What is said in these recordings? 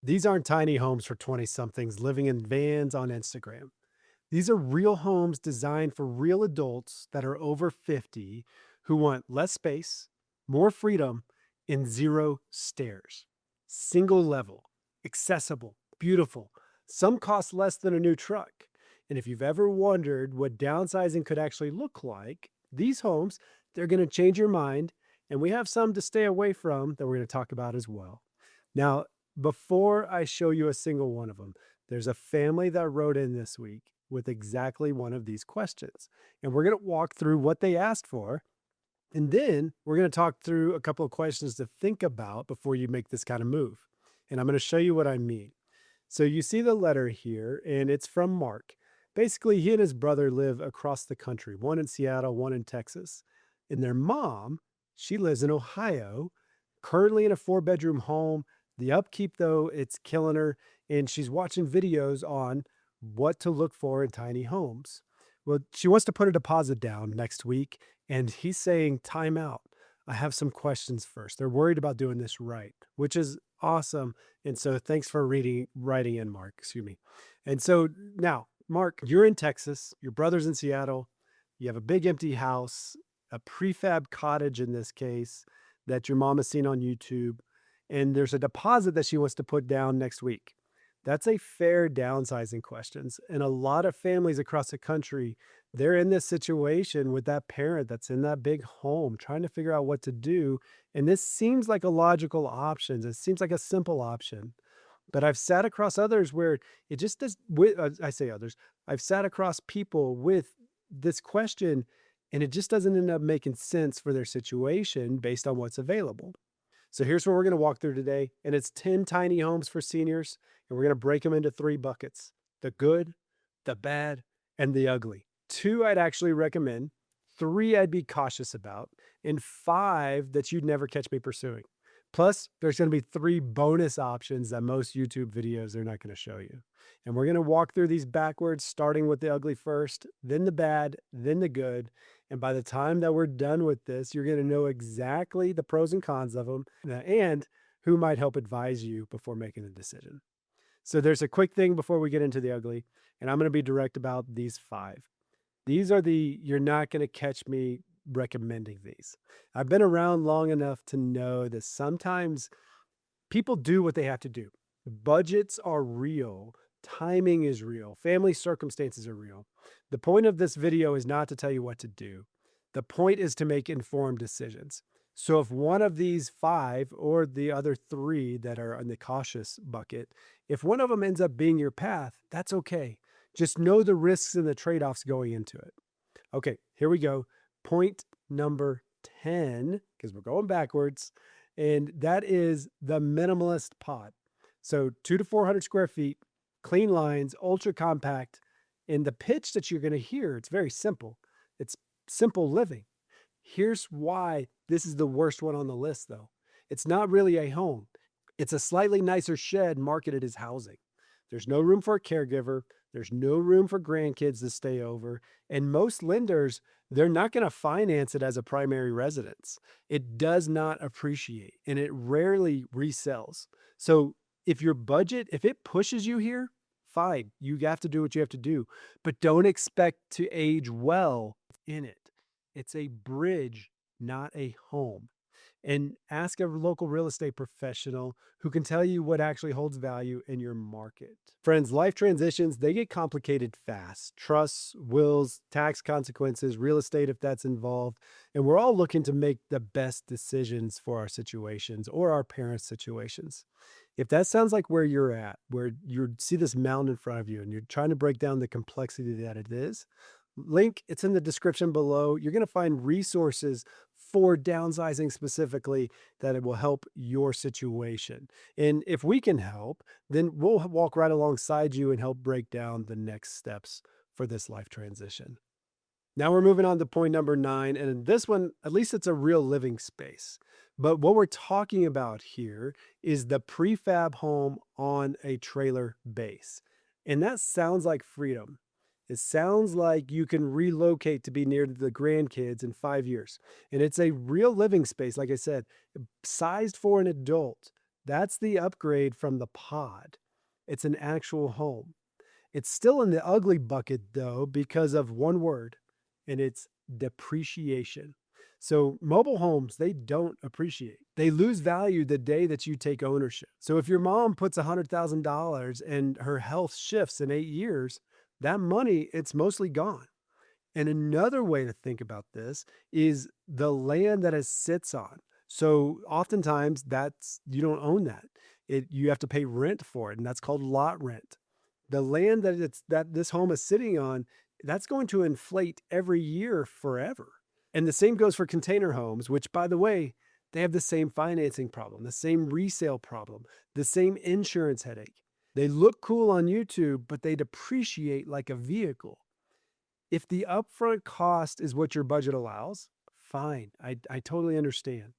These aren't tiny homes for 20 somethings living in vans on Instagram. These are real homes designed for real adults that are over 50 who want less space, more freedom, and zero stairs. Single level, accessible, beautiful. Some cost less than a new truck. And if you've ever wondered what downsizing could actually look like, these homes, they're going to change your mind. And we have some to stay away from that we're going to talk about as well. Now, before I show you a single one of them, there's a family that wrote in this week with exactly one of these questions. And we're going to walk through what they asked for. And then we're going to talk through a couple of questions to think about before you make this kind of move. And I'm going to show you what I mean. So you see the letter here, and it's from Mark. Basically, he and his brother live across the country, one in Seattle, one in Texas. And their mom, she lives in Ohio, currently in a 4-bedroom home. The upkeep, though, it's killing her. And she's watching videos on what to look for in tiny homes. Well, she wants to put a deposit down next week, and he's saying, time out. I have some questions first. They're worried about doing this right, which is awesome. And so thanks for writing in, Mark. Excuse me. And so now, Mark, you're in Texas, your brother's in Seattle, you have a big empty house, a prefab cottage in this case that your mom has seen on YouTube, and there's a deposit that she wants to put down next week. That's a fair downsizing questions. And a lot of families across the country, they're in this situation with that parent that's in that big home trying to figure out what to do. And this seems like a logical option. It seems like a simple option. But I've sat across others where it just does, I say others, I've sat across people with this question and it just doesn't end up making sense for their situation based on what's available. So here's what we're going to walk through today. And it's 10 tiny homes for seniors. And we're going to break them into 3 buckets: the good, the bad, and the ugly. 2 I'd actually recommend, 3 I'd be cautious about, and 5 that you'd never catch me pursuing. Plus, there's going to be 3 bonus options that most YouTube videos are not going to show you. And we're going to walk through these backwards, starting with the ugly first, then the bad, then the good. And by the time that we're done with this, you're going to know exactly the pros and cons of them and who might help advise you before making a decision. So there's a quick thing before we get into the ugly, and I'm going to be direct about these 5. These are you're not going to catch me recommending these. I've been around long enough to know that sometimes people do what they have to do. Budgets are real. Timing is real. Family circumstances are real. The point of this video is not to tell you what to do. The point is to make informed decisions. So if one of these 5 or the other 3 that are in the cautious bucket, if one of them ends up being your path, that's okay. Just know the risks and the trade-offs going into it. Okay, here we go. Point number 10, because we're going backwards, and that is the minimalist pod. So 2 to 400 square feet, clean lines, ultra compact. And the pitch that you're going to hear, it's very simple. It's simple living. Here's why this is the worst one on the list, though. It's not really a home. It's a slightly nicer shed marketed as housing. There's no room for a caregiver. There's no room for grandkids to stay over. And most lenders, they're not going to finance it as a primary residence. It does not appreciate and it rarely resells. So if your budget, if it pushes you here, fine. You have to do what you have to do, but don't expect to age well in it. It's a bridge, not a home. And ask a local real estate professional who can tell you what actually holds value in your market. Friends, life transitions, they get complicated fast. Trusts, wills, tax consequences, real estate if that's involved. And we're all looking to make the best decisions for our situations or our parents' situations. If that sounds like where you're at, where you see this mountain in front of you and you're trying to break down the complexity that it is, link, it's in the description below. You're going to find resources for downsizing specifically that it will help your situation. And if we can help, then we'll walk right alongside you and help break down the next steps for this life transition. Now we're moving on to point number 9. And in this one, at least it's a real living space. But what we're talking about here is the prefab home on a trailer base. And that sounds like freedom. It sounds like you can relocate to be near the grandkids in 5 years. And it's a real living space, like I said, sized for an adult. That's the upgrade from the pod. It's an actual home. It's still in the ugly bucket though because of one word, and it's depreciation. So mobile homes, they don't appreciate. They lose value the day that you take ownership. So if your mom puts $100,000 and her health shifts in 8 years, that money, it's mostly gone. And another way to think about this is the land that it sits on. So oftentimes that's you don't own that. You have to pay rent for it, and that's called lot rent. The land that this home is sitting on, that's going to inflate every year forever. And the same goes for container homes, which by the way, they have the same financing problem, the same resale problem, the same insurance headache. They look cool on YouTube, but they depreciate like a vehicle. If the upfront cost is what your budget allows, fine. I totally understand.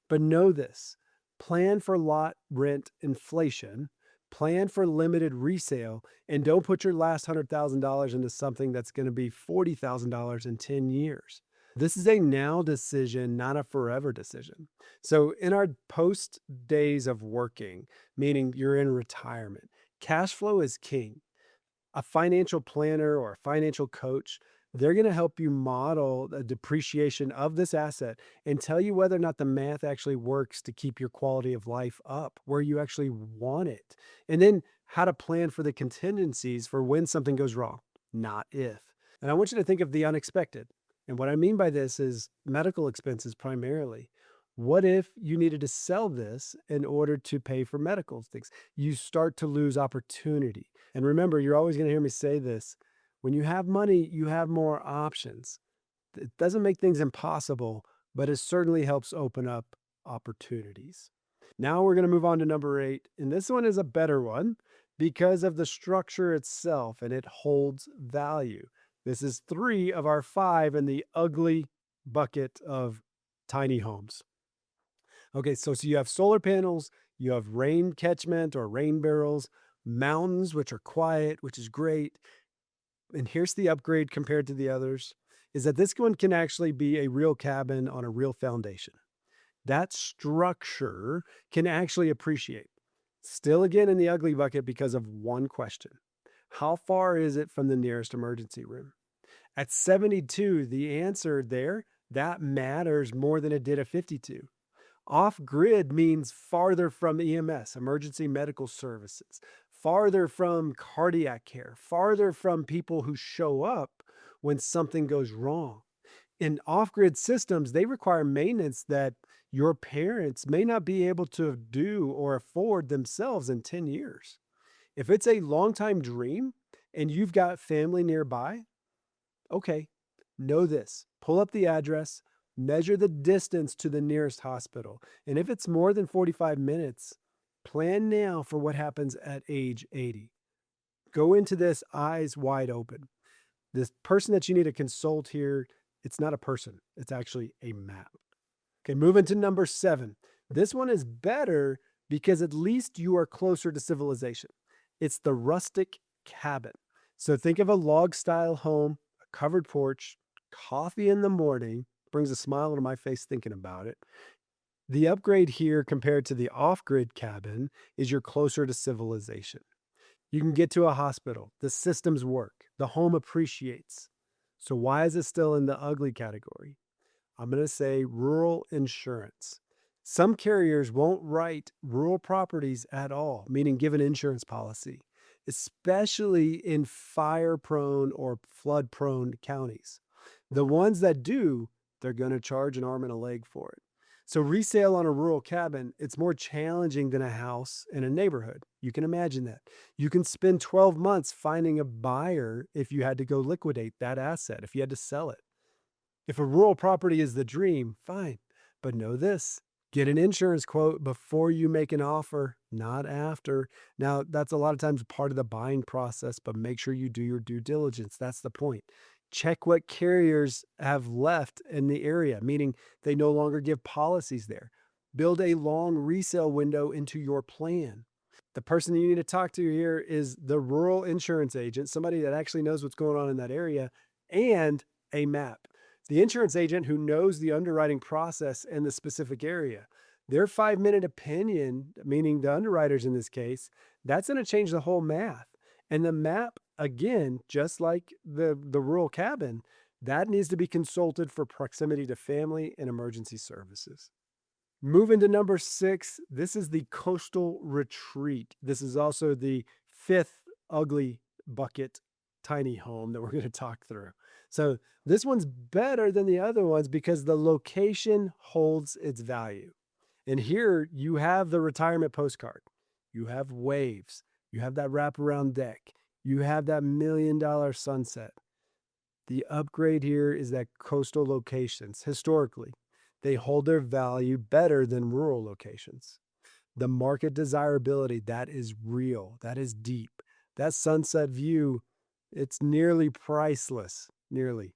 But know this, plan for lot rent inflation, plan for limited resale, and don't put your last $100,000 into something that's going to be $40,000 in 10 years. This is a now decision, not a forever decision. So, in our post days of working, meaning you're in retirement, cash flow is king. A financial planner or a financial coach, they're going to help you model the depreciation of this asset and tell you whether or not the math actually works to keep your quality of life up where you actually want it. And then how to plan for the contingencies for when something goes wrong, not if. And I want you to think of the unexpected. And what I mean by this is medical expenses primarily. What if you needed to sell this in order to pay for medical things? You start to lose opportunity. And remember, you're always going to hear me say this. When you have money, you have more options. It doesn't make things impossible, but it certainly helps open up opportunities. Now we're going to move on to number 8. And this one is a better one because of the structure itself and it holds value. This is 3 of our 5 in the ugly bucket of tiny homes. Okay, so you have solar panels, you have rain catchment or rain barrels, mountains, which are quiet, which is great. And here's the upgrade compared to the others is that this one can actually be a real cabin on a real foundation. That structure can actually appreciate. Still again in the ugly bucket because of one question. How far is it from the nearest emergency room? At 72, the answer there, that matters more than it did at 52. Off grid means farther from EMS, emergency medical services, farther from cardiac care, farther from people who show up when something goes wrong. In off grid systems, they require maintenance that your parents may not be able to do or afford themselves in 10 years. If it's a long time dream and you've got family nearby, okay, know this. Pull up the address, measure the distance to the nearest hospital. And if it's more than 45 minutes, plan now for what happens at age 80. Go into this eyes wide open. This person that you need to consult here, it's not a person, it's actually a map. Okay, moving to number 7. This one is better because at least you are closer to civilization. It's the rustic cabin. So think of a log style home, a covered porch, coffee in the morning, brings a smile to my face thinking about it. The upgrade here compared to the off grid cabin is you're closer to civilization. You can get to a hospital, the systems work, the home appreciates. So, why is it still in the ugly category? I'm going to say rural insurance. Some carriers won't write rural properties at all, meaning give an insurance policy, especially in fire prone or flood prone counties. The ones that do, they're going to charge an arm and a leg for it. So, resale on a rural cabin, it's more challenging than a house in a neighborhood. You can imagine that. You can spend 12 months finding a buyer if you had to go liquidate that asset, if you had to sell it. If a rural property is the dream, fine. But know this, get an insurance quote before you make an offer, not after. Now, that's a lot of times part of the buying process, but make sure you do your due diligence. That's the point. Check what carriers have left in the area, meaning they no longer give policies there. Build a long resale window into your plan. The person you need to talk to here is the rural insurance agent, somebody that actually knows what's going on in that area, and a map. The insurance agent who knows the underwriting process in the specific area. Their 5-minute opinion, meaning the underwriters in this case, that's going to change the whole math. And the map, again, just like the rural cabin, that needs to be consulted for proximity to family and emergency services. Moving to number 6, this is the coastal retreat. This is also the 5th ugly bucket tiny home that we're gonna talk through. So, this one's better than the other ones because the location holds its value. And here you have the retirement postcard. You have waves. You have that wraparound deck. You have that $1,000,000 sunset. The upgrade here is that coastal locations, historically, they hold their value better than rural locations. The market desirability, that is real, that is deep. That sunset view, it's nearly priceless, nearly,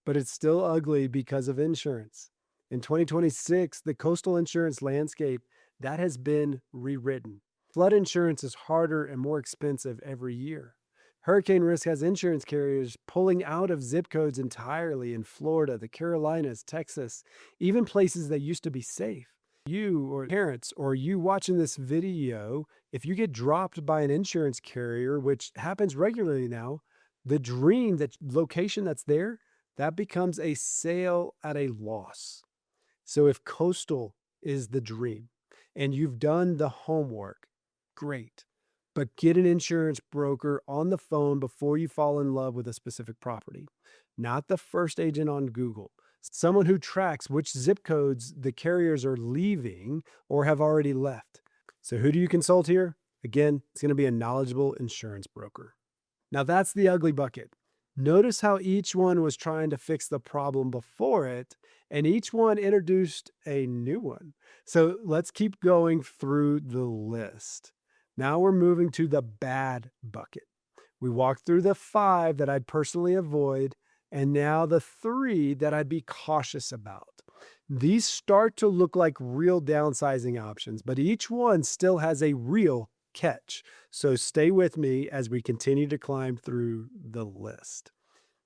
but it's still ugly because of insurance. In 2026, the coastal insurance landscape, that has been rewritten. Flood insurance is harder and more expensive every year. Hurricane risk has insurance carriers pulling out of zip codes entirely in Florida, the Carolinas, Texas, even places that used to be safe. You or parents or you watching this video, if you get dropped by an insurance carrier, which happens regularly now, the dream, that location that's there, that becomes a sale at a loss. So if coastal is the dream and you've done the homework, great. But get an insurance broker on the phone before you fall in love with a specific property, not the first agent on Google. Someone who tracks which zip codes the carriers are leaving or have already left. So, who do you consult here? Again, it's going to be a knowledgeable insurance broker. Now, that's the ugly bucket. Notice how each one was trying to fix the problem before it, and each one introduced a new one. So, let's keep going through the list. Now we're moving to the bad bucket. We walked through the 5 that I'd personally avoid, and now the 3 that I'd be cautious about. These start to look like real downsizing options, but each one still has a real catch. So stay with me as we continue to climb through the list.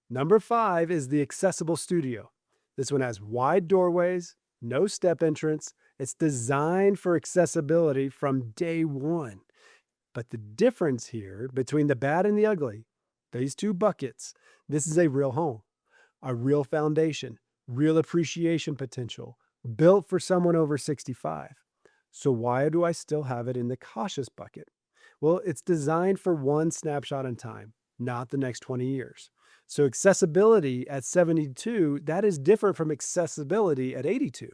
Number 5 is the accessible studio. This one has wide doorways, no step entrance. It's designed for accessibility from day one. But the difference here between the bad and the ugly, these two buckets, this is a real home, a real foundation, real appreciation potential, built for someone over 65. So why do I still have it in the cautious bucket? Well, it's designed for one snapshot in time, not the next 20 years. So accessibility at 72, that is different from accessibility at 82.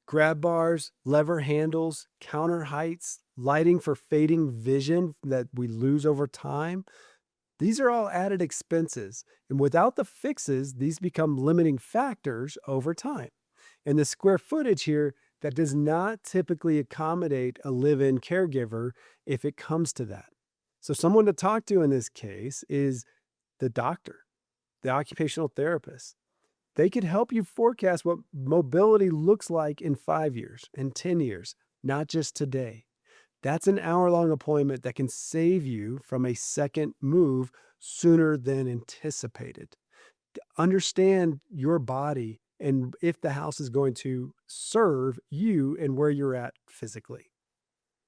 Grab bars, lever handles, counter heights, lighting for fading vision that we lose over time. These are all added expenses. And without the fixes, these become limiting factors over time. And the square footage here, that does not typically accommodate a live in caregiver if it comes to that. So, someone to talk to in this case is the doctor, the occupational therapist. They could help you forecast what mobility looks like in 5 years and 10 years, not just today. That's an hour-long appointment that can save you from a second move sooner than anticipated. Understand your body and if the house is going to serve you and where you're at physically.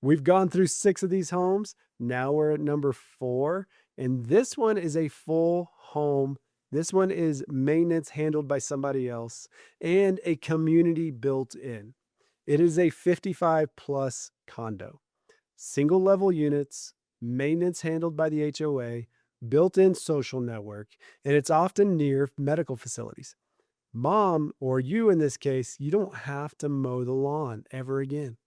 We've gone through 6 of these homes. Now we're at number 4, and this one is a full home. This one is maintenance handled by somebody else and a community built in. It is a 55 plus condo. Single level units, maintenance handled by the HOA, built in social network, and it's often near medical facilities. Mom, or you in this case, you don't have to mow the lawn ever again.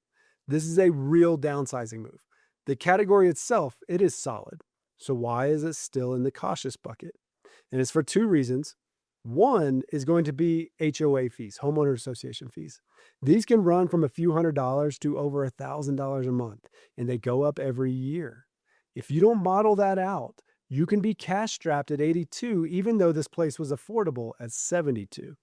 This is a real downsizing move. The category itself, it is solid. So why is it still in the cautious bucket? And it's for 2 reasons. One is going to be HOA fees, homeowner association fees. These can run from a few $100s to over $1,000 a month, and they go up every year. If you don't model that out, you can be cash strapped at 82, even though this place was affordable at 72.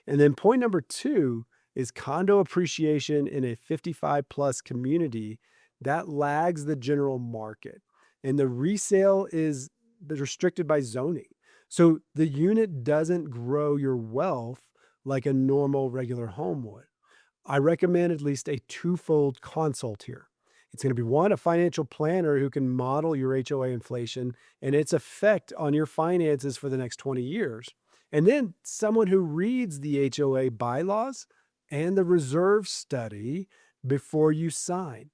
And then point number 2 is condo appreciation in a 55 plus community that lags the general market. And the resale is restricted by zoning. So the unit doesn't grow your wealth like a normal regular home would. I recommend at least a twofold consult here. It's going to be one, a financial planner who can model your HOA inflation and its effect on your finances for the next 20 years. And then someone who reads the HOA bylaws and the reserve study before you sign.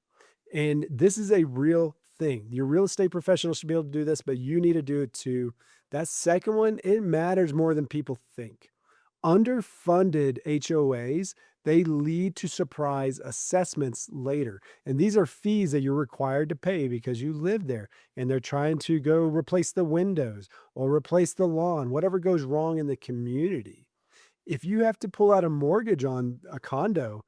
And this is a real thing. Your real estate professional should be able to do this, but you need to do it too. That second one, it matters more than people think. Underfunded HOAs, they lead to surprise assessments later. And these are fees that you're required to pay because you live there and they're trying to go replace the windows or replace the lawn, whatever goes wrong in the community. If you have to pull out a mortgage on a condo,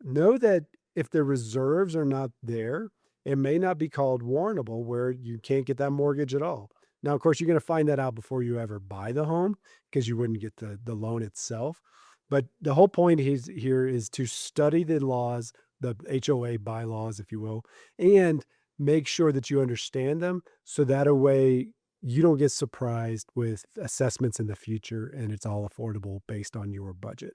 know that if the reserves are not there, it may not be called warrantable where you can't get that mortgage at all. Now, of course, you're going to find that out before you ever buy the home because you wouldn't get the loan itself. But the whole point here is to study the laws, the HOA bylaws, if you will, and make sure that you understand them so that a way you don't get surprised with assessments in the future and it's all affordable based on your budget.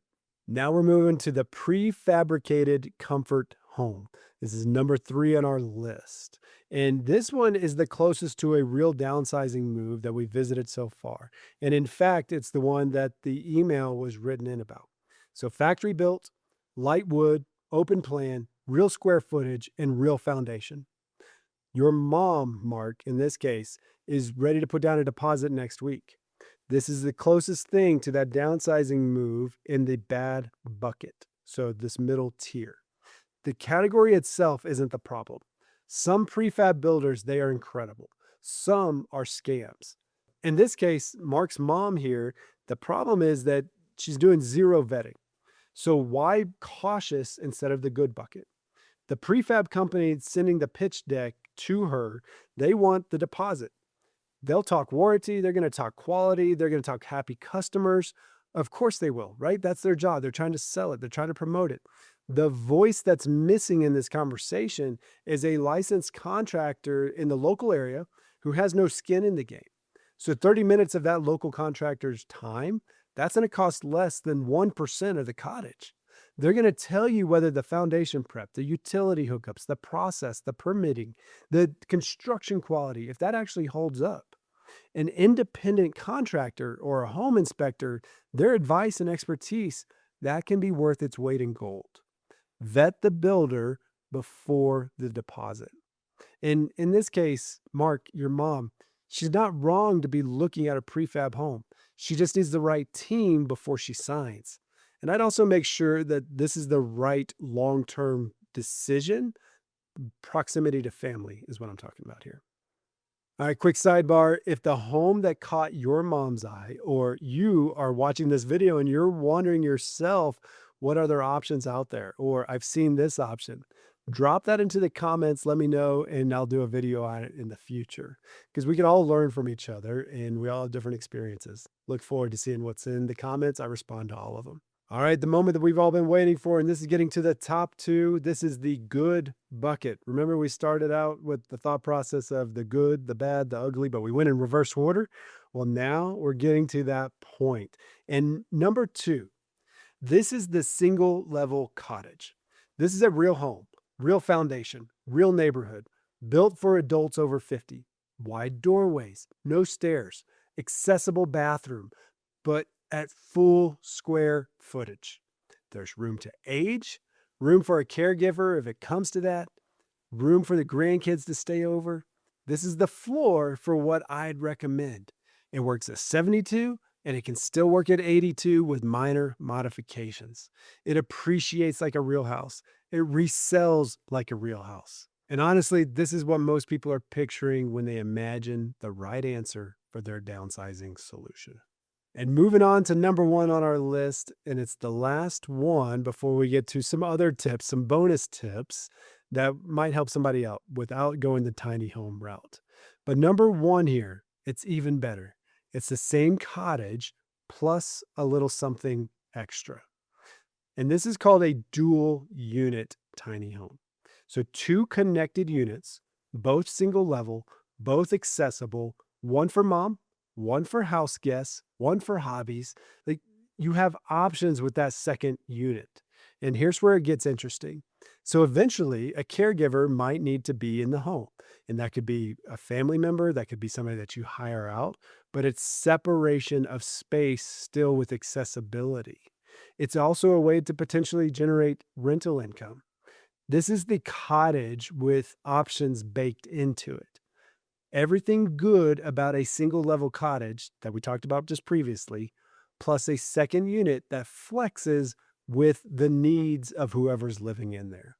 Now we're moving to the prefabricated comfort home. This is number 3 on our list. And this one is the closest to a real downsizing move that we visited so far. And in fact, it's the one that the email was written in about. So factory built, light wood, open plan, real square footage, and real foundation. Your mom, Mark, in this case, is ready to put down a deposit next week. This is the closest thing to that downsizing move in the bad bucket. So, this middle tier. The category itself isn't the problem. Some prefab builders, they are incredible. Some are scams. In this case, Mark's mom here, the problem is that she's doing zero vetting. So, why cautious instead of the good bucket? The prefab company sending the pitch deck to her, they want the deposit. They'll talk warranty, they're gonna talk quality, they're gonna talk happy customers. Of course they will, right? That's their job. They're trying to sell it, they're trying to promote it. The voice that's missing in this conversation is a licensed contractor in the local area who has no skin in the game. So 30 minutes of that local contractor's time, that's gonna cost less than 1% of the cottage. They're gonna tell you whether the foundation prep, the utility hookups, the process, the permitting, the construction quality, if that actually holds up. An independent contractor or a home inspector, their advice and expertise, that can be worth its weight in gold. Vet the builder before the deposit. In this case, Mark, your mom, she's not wrong to be looking at a prefab home. She just needs the right team before she signs. And I'd also make sure that this is the right long-term decision. Proximity to family is what I'm talking about here. All right, quick sidebar. If the home that caught your mom's eye, or you are watching this video and you're wondering yourself, what other options out there? Or I've seen this option. Drop that into the comments. Let me know, and I'll do a video on it in the future because we can all learn from each other and we all have different experiences. Look forward to seeing what's in the comments. I respond to all of them. All right, the moment that we've all been waiting for, and this is getting to the top 2. This is the good bucket. Remember, we started out with the thought process of the good, the bad, the ugly, but we went in reverse order. Well, now we're getting to that point. And number 2, this is the single level cottage. This is a real home, real foundation, real neighborhood, built for adults over 50. Wide doorways, no stairs, accessible bathroom, but at full square footage. There's room to age, room for a caregiver if it comes to that, room for the grandkids to stay over. This is the floor for what I'd recommend. It works at 72 and it can still work at 82 with minor modifications. It appreciates like a real house. It resells like a real house. And honestly, this is what most people are picturing when they imagine the right answer for their downsizing solution. And moving on to number 1 on our list, and it's the last one before we get to some other tips, some bonus tips that might help somebody out without going the tiny home route. But number 1 here, it's even better. It's the same cottage plus a little something extra. And this is called a dual unit tiny home. So 2 connected units, both single level, both accessible, one for mom, one for house guests, one for hobbies. Like, you have options with that second unit. And here's where it gets interesting. So eventually, a caregiver might need to be in the home. And that could be a family member, that could be somebody that you hire out, but it's separation of space still with accessibility. It's also a way to potentially generate rental income. This is the cottage with options baked into it. Everything good about a single level cottage that we talked about just previously, plus a second unit that flexes with the needs of whoever's living in there.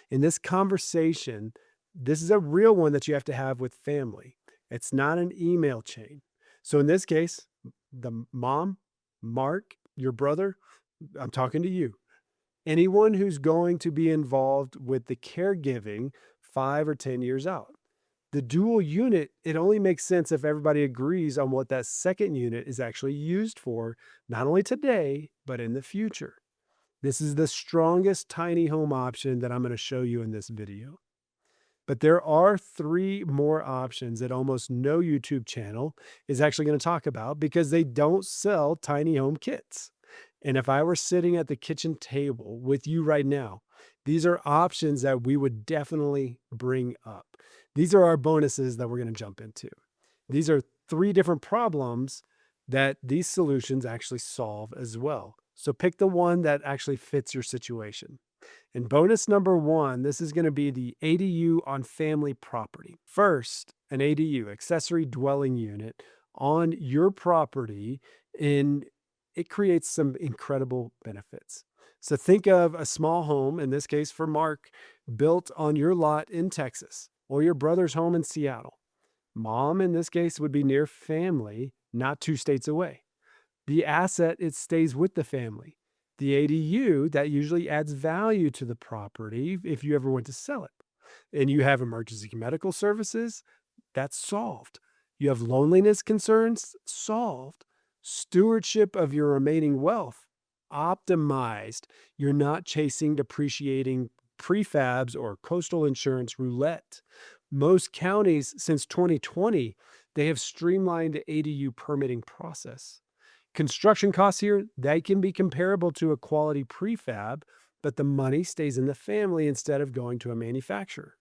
In this conversation, this is a real one that you have to have with family. It's not an email chain. So in this case, the mom, Mark, your brother, I'm talking to you. Anyone who's going to be involved with the caregiving 5 or 10 years out. The dual unit, it only makes sense if everybody agrees on what that second unit is actually used for, not only today, but in the future. This is the strongest tiny home option that I'm going to show you in this video. But there are three more options that almost no YouTube channel is actually going to talk about because they don't sell tiny home kits. And if I were sitting at the kitchen table with you right now, these are options that we would definitely bring up. These are our bonuses that we're going to jump into. These are three different problems that these solutions actually solve as well. So pick the one that actually fits your situation. And bonus number one, this is going to be the ADU on family property. First, an ADU, accessory dwelling unit, on your property, and it creates some incredible benefits. So think of a small home, in this case for Mark, built on your lot in Texas or your brother's home in Seattle. Mom, in this case, would be near family, not 2 states away. The asset, it stays with the family. The ADU, that usually adds value to the property if you ever went to sell it. And you have emergency medical services, that's solved. You have loneliness concerns, solved. Stewardship of your remaining wealth, optimized. You're not chasing depreciating prefabs or coastal insurance roulette. Most counties since 2020, they have streamlined the ADU permitting process. Construction costs here, they can be comparable to a quality prefab, but the money stays in the family instead of going to a manufacturer.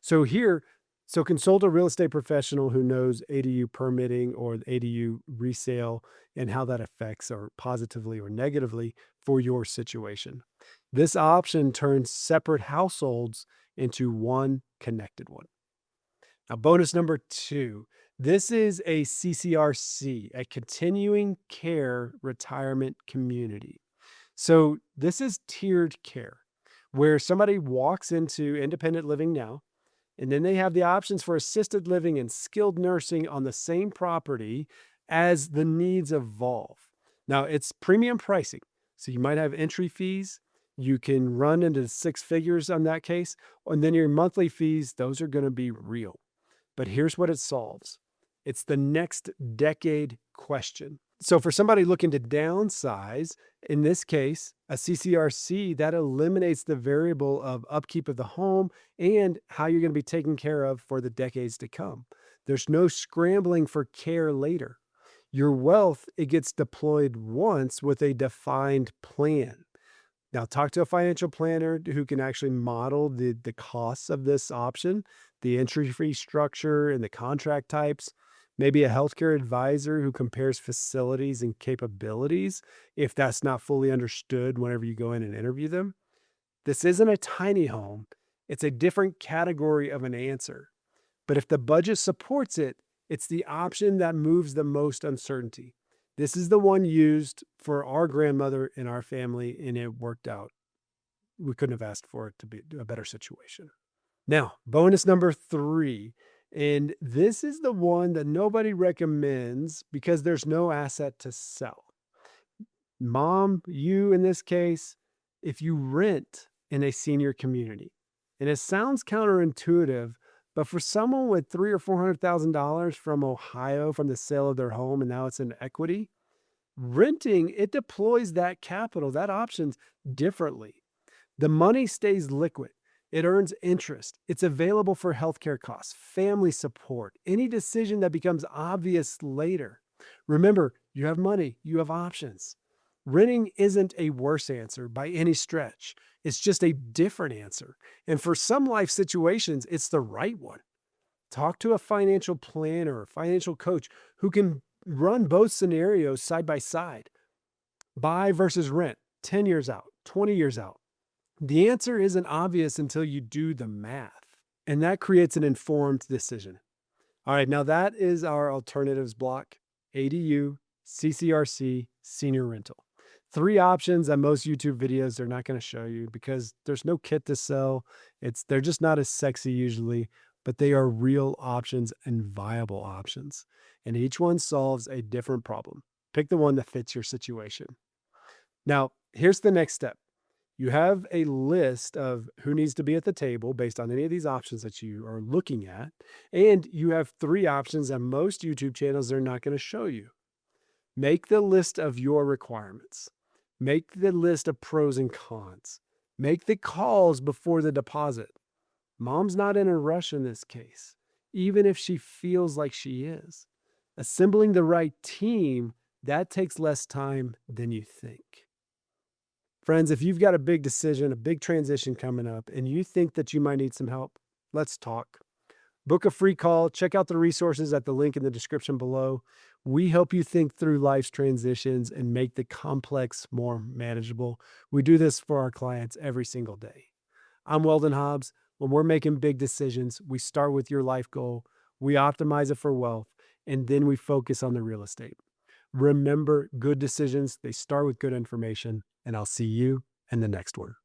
So here, so consult a real estate professional who knows ADU permitting or ADU resale and how that affects or positively or negatively for your situation. This option turns separate households into one connected one. Now, bonus number two, this is a CCRC, a continuing care retirement community. So this is tiered care where somebody walks into independent living now, and then they have the options for assisted living and skilled nursing on the same property as the needs evolve. Now, it's premium pricing. So you might have entry fees. You can run into 6 figures on that case. And then your monthly fees, those are going to be real. But here's what it solves. It's the next decade question. So for somebody looking to downsize, in this case, a CCRC, that eliminates the variable of upkeep of the home and how you're going to be taken care of for the decades to come. There's no scrambling for care later. Your wealth, it gets deployed once with a defined plan. Now, talk to a financial planner who can actually model the costs of this option, the entry fee structure and the contract types. Maybe a healthcare advisor who compares facilities and capabilities if that's not fully understood whenever you go in and interview them. This isn't a tiny home, it's a different category of an answer. But if the budget supports it, it's the option that moves the most uncertainty. This is the one used for our grandmother in our family, and it worked out. We couldn't have asked for it to be a better situation. Now, bonus number three, and this is the one that nobody recommends because there's no asset to sell. Mom, you in this case, if you rent in a senior community, and it sounds counterintuitive, but for someone with $300,000 or $400,000 from Ohio from the sale of their home, and now it's in equity, renting, it deploys that capital, that options differently. The money stays liquid. It earns interest. It's available for healthcare costs, family support, any decision that becomes obvious later. Remember, you have money, you have options. Renting isn't a worse answer by any stretch. It's just a different answer. And for some life situations, it's the right one. Talk to a financial planner or financial coach who can run both scenarios side by side. Buy versus rent, 10 years out, 20 years out. The answer isn't obvious until you do the math, and that creates an informed decision. All right, now that is our alternatives block: ADU, CCRC, senior rental. Three options that most YouTube videos are not going to show you because there's no kit to sell. They're just not as sexy usually, but they are real options and viable options. And each one solves a different problem. Pick the one that fits your situation. Now, here's the next step. You have a list of who needs to be at the table based on any of these options that you are looking at. And you have three options that most YouTube channels are not going to show you. Make the list of your requirements. Make the list of pros and cons. Make the calls before the deposit. Mom's not in a rush in this case, even if she feels like she is. Assembling the right team, that takes less time than you think. Friends, if you've got a big decision, a big transition coming up, and you think that you might need some help, let's talk. Book a free call. Check out the resources at the link in the description below. We help you think through life's transitions and make the complex more manageable. We do this for our clients every single day. I'm Weldon Hobbs. When we're making big decisions, we start with your life goal, we optimize it for wealth, and then we focus on the real estate. Remember, good decisions, they start with good information, and I'll see you in the next one.